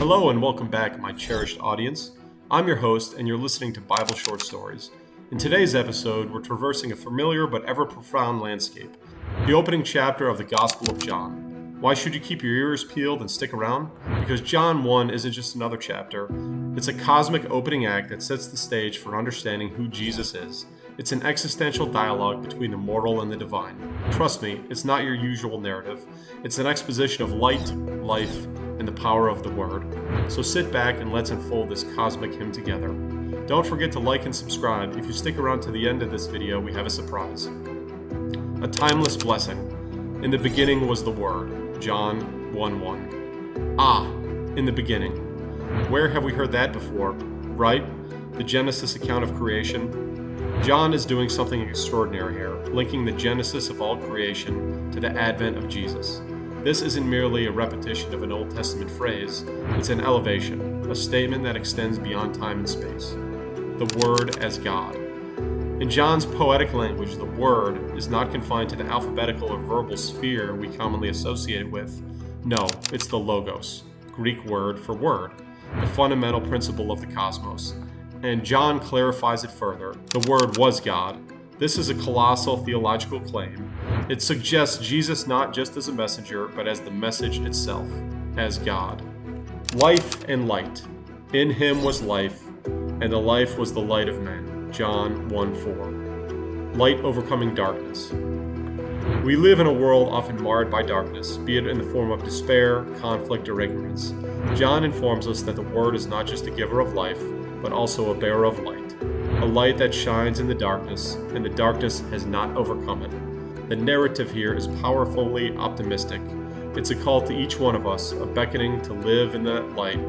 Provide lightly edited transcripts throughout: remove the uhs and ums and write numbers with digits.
Hello and welcome back, my cherished audience. I'm your host, and you're listening to Bible Short Stories. In today's episode, we're traversing a familiar but ever profound landscape, the opening chapter of the Gospel of John. Why should you keep your ears peeled and stick around? Because John 1 isn't just another chapter. It's a cosmic opening act that sets the stage for understanding who Jesus is. It's an existential dialogue between the mortal and the divine. Trust me, it's not your usual narrative. It's an exposition of light, life, and the power of the Word. So sit back and let's unfold this cosmic hymn together. Don't forget to like and subscribe. If you stick around to the end of this video, we have a surprise. A timeless blessing. In the beginning was the Word. John 1:1. Ah, in the beginning. Where have we heard that before? Right? The Genesis account of creation. John is doing something extraordinary here, linking the genesis of all creation to the advent of Jesus. This isn't merely a repetition of an Old Testament phrase, it's an elevation, a statement that extends beyond time and space. The Word as God. In John's poetic language, the Word is not confined to the alphabetical or verbal sphere we commonly associate it with. No, it's the Logos, Greek word for word, the fundamental principle of the cosmos. And John clarifies it further. The Word was God. This is a colossal theological claim. It suggests Jesus not just as a messenger, but as the message itself, as God. Life and light. In him was life, and the life was the light of men. John 1:4. Light overcoming darkness. We live in a world often marred by darkness, be it in the form of despair, conflict, or ignorance. John informs us that the Word is not just a giver of life, but also a bearer of light. A light that shines in the darkness, and the darkness has not overcome it. The narrative here is powerfully optimistic. It's a call to each one of us, a beckoning to live in that light,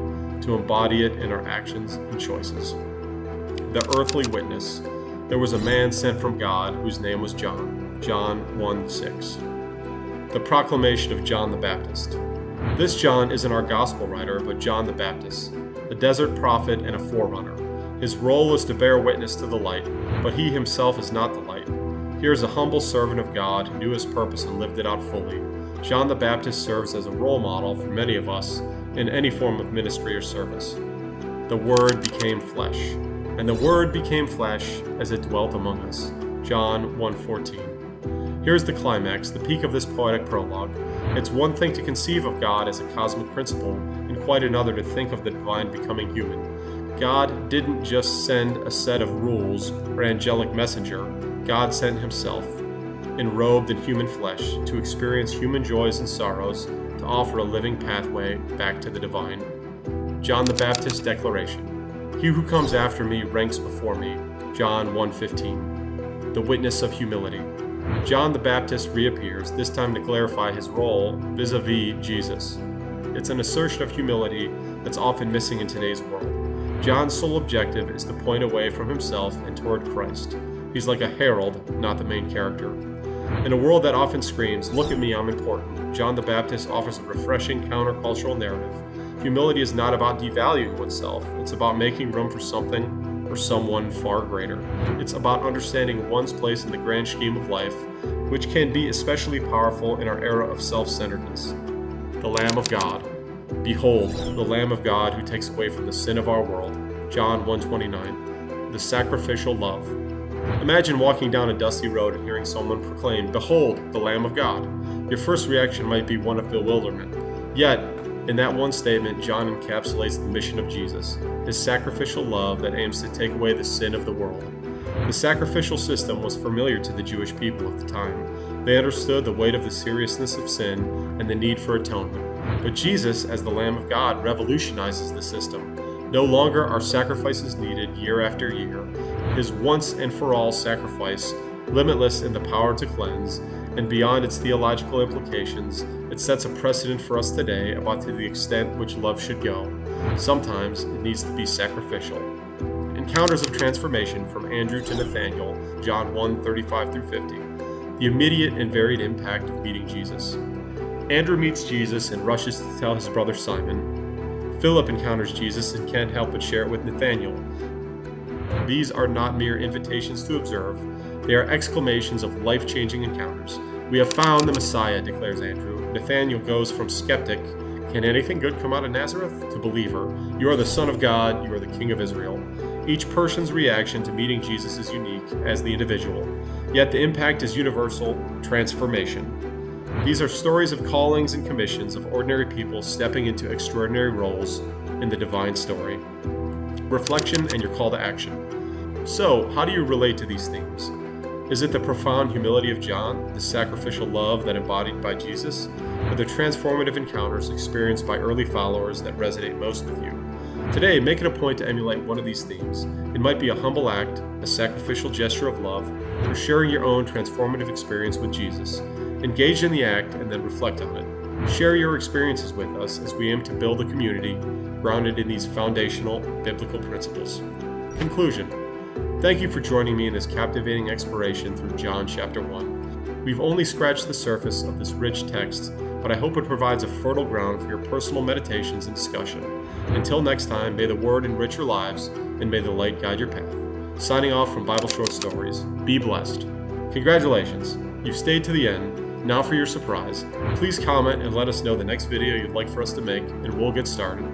to embody it in our actions and choices. The earthly witness. There was a man sent from God whose name was John. John 1:6. The proclamation of John the Baptist. This John isn't our gospel writer, but John the Baptist, a desert prophet and a forerunner. His role is to bear witness to the light, but he himself is not the light. Here is a humble servant of God who knew his purpose and lived it out fully. John the Baptist serves as a role model for many of us in any form of ministry or service. The Word became flesh, and the Word became flesh as it dwelt among us. John 1:14. Here's the climax, the peak of this poetic prologue. It's one thing to conceive of God as a cosmic principle, and quite another to think of the divine becoming human. God didn't just send a set of rules or angelic messenger. God sent himself, enrobed in human flesh, to experience human joys and sorrows, to offer a living pathway back to the divine. John the Baptist's declaration. He who comes after me ranks before me. John 1:15. The witness of humility. John the Baptist reappears, this time to clarify his role vis-a-vis Jesus. It's an assertion of humility that's often missing in today's world. John's sole objective is to point away from himself and toward Christ. He's like a herald, not the main character. In a world that often screams, "Look at me, I'm important," John the Baptist offers a refreshing countercultural narrative. Humility is not about devaluing oneself, it's about making room for something or someone far greater. It's about understanding one's place in the grand scheme of life, which can be especially powerful in our era of self-centeredness. The Lamb of God. Behold, the Lamb of God who takes away from the sin of our world. John 1:29. The sacrificial love. Imagine walking down a dusty road and hearing someone proclaim, "Behold, the Lamb of God." Your first reaction might be one of bewilderment. Yet, in that one statement, John encapsulates the mission of Jesus, his sacrificial love that aims to take away the sin of the world. The sacrificial system was familiar to the Jewish people at the time. They understood the weight of the seriousness of sin and the need for atonement. But Jesus, as the Lamb of God, revolutionizes the system. No longer are sacrifices needed year after year. His once and for all sacrifice, limitless in the power to cleanse, and beyond its theological implications, it sets a precedent for us today about to the extent which love should go. Sometimes it needs to be sacrificial. Encounters of transformation from Andrew to Nathanael, John 1:35-50. The immediate and varied impact of meeting Jesus. Andrew meets Jesus and rushes to tell his brother Simon. Philip encounters Jesus and can't help but share it with Nathanael. These are not mere invitations to observe, they are exclamations of life-changing encounters. We have found the Messiah, declares Andrew. Nathanael goes from skeptic, Can anything good come out of Nazareth? To believer, you are the Son of God, you are the King of Israel. Each person's reaction to meeting Jesus is unique as the individual, yet the impact is universal: transformation. These are stories of callings and commissions of ordinary people stepping into extraordinary roles in the divine story. Reflection and your call to action. So, how do you relate to these themes? Is it the profound humility of John, the sacrificial love that embodied by Jesus, or the transformative encounters experienced by early followers that resonate most with you? Today, make it a point to emulate one of these themes. It might be a humble act, a sacrificial gesture of love, or sharing your own transformative experience with Jesus. Engage in the act and then reflect on it. Share your experiences with us as we aim to build a community grounded in these foundational biblical principles. Conclusion. Thank you for joining me in this captivating exploration through John chapter 1. We've only scratched the surface of this rich text, but I hope it provides a fertile ground for your personal meditations and discussion. Until next time, may the Word enrich your lives, and may the light guide your path. Signing off from Bible Short Stories, be blessed. Congratulations, you've stayed to the end. Now for your surprise. Please comment and let us know the next video you'd like for us to make, and we'll get started.